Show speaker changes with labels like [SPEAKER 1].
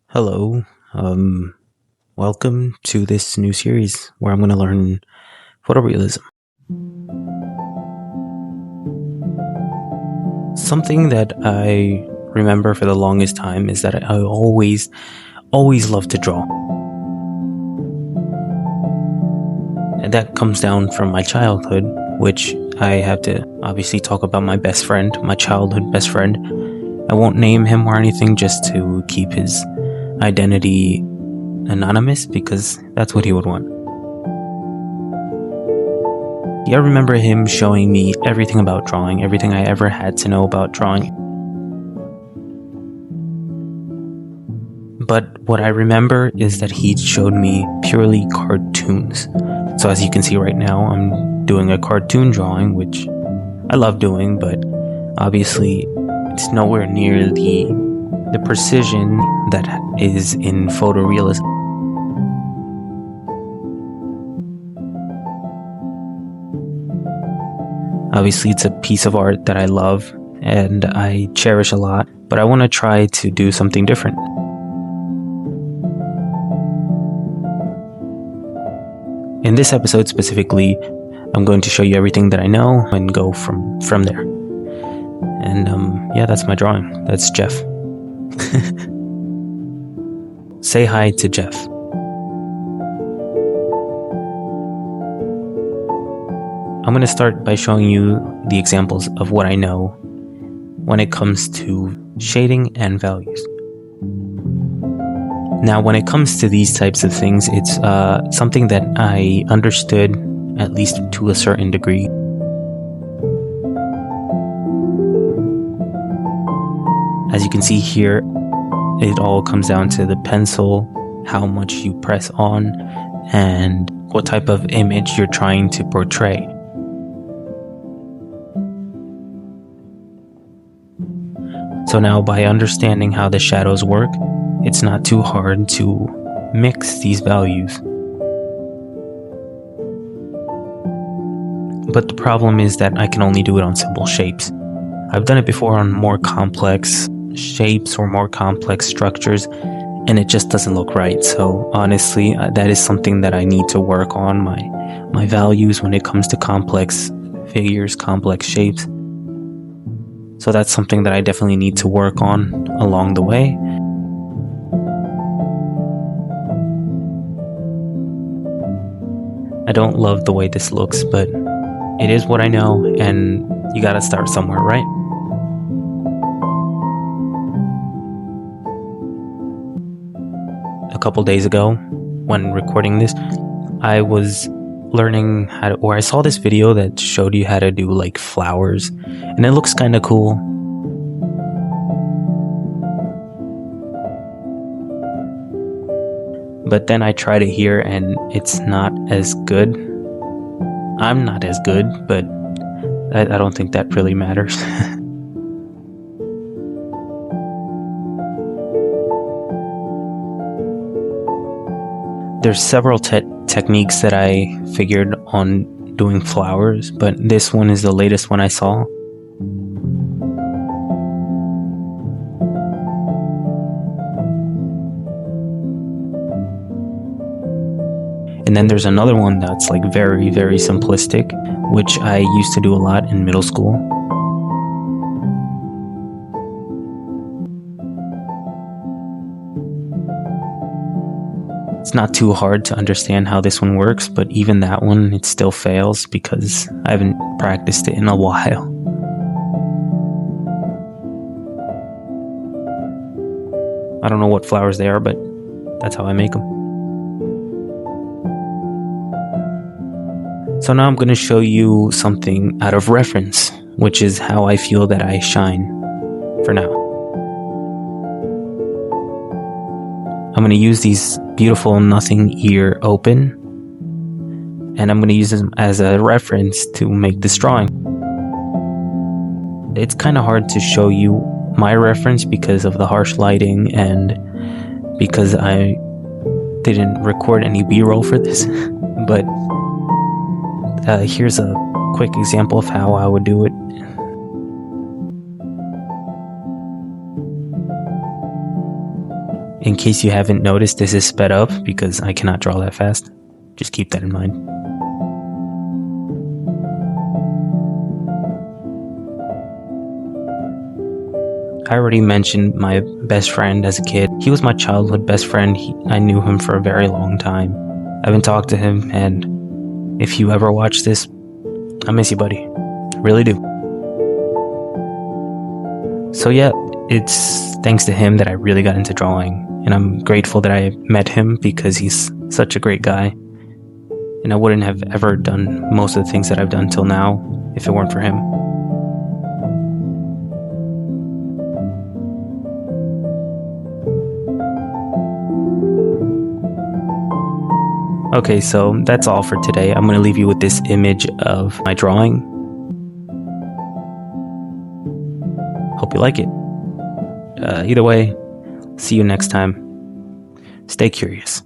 [SPEAKER 1] Hello. Um, Welcome to this new series where I'm going to learn photorealism. Something that I remember for the longest time is that I always loved to draw. And that comes down from my childhood, which I have to obviously talk about my best friend, my childhood best friend. I won't name him or anything just to keep his identity anonymous because that's what he would want. Yeah, I remember him showing me everything about drawing, everything I ever had to know about drawing. But what I remember is that he showed me purely cartoons. So as you can see right now, I'm doing a cartoon drawing, which I love doing, but obviously it's nowhere near the precision that is in photorealism. Obviously, it's a piece of art that I love and I cherish a lot, but I want to try to do something different. In this episode specifically, I'm going to show you everything that I know and go from there. And yeah, that's my drawing. That's Jeff. Say hi to Jeff. I'm going to start by showing you the examples of what I know when it comes to shading and values. Now, when it comes to these types of things, it's something that I understood at least to a certain degree. As you can see here, it all comes down to the pencil, how much you press on, and what type of image you're trying to portray. So now, by understanding how the shadows work, it's not too hard to mix these values. But the problem is that I can only do it on simple shapes. I've done it before on more complex shapes or more complex structures, and it just doesn't look right. So honestly, that is something that I need to work on, my values when it comes to complex figures, complex shapes. So that's something that I definitely need to work on along the way. I don't love the way this looks, but it is what I know, and you gotta start somewhere, right? A couple days ago, when recording this, I was learning how to, or I saw this video that showed you how to do like flowers, and it looks kind of cool. But then I tried it here and it's not as good. I'm not as good, but I don't think that really matters. There's several techniques that I figured on doing flowers, but this one is the latest one I saw. And then there's another one that's like very, very simplistic, which I used to do a lot in middle school. It's not too hard to understand how this one works, but even that one, it still fails because I haven't practiced it in a while. I don't know what flowers they are, but that's how I make them. So now I'm going to show you something out of reference, which is how I feel that I shine for now. I'm going to use these beautiful nothing ear open, and I'm going to use them as a reference to make this drawing. It's kind of hard to show you my reference because of the harsh lighting and because I didn't record any B-roll for this, but here's a quick example of how I would do it. In case you haven't noticed, this is sped up because I cannot draw that fast. Just keep that in mind. I already mentioned my best friend as a kid. He was my childhood best friend. I knew him for a very long time. I haven't talked to him, and if you ever watch this, I miss you, buddy. I really do. So yeah, it's thanks to him that I really got into drawing, and I'm grateful that I met him because he's such a great guy. And I wouldn't have ever done most of the things that I've done till now if it weren't for him. Okay, so that's all for today. I'm going to leave you with this image of my drawing. Hope you like it. Either way, see you next time. Stay curious.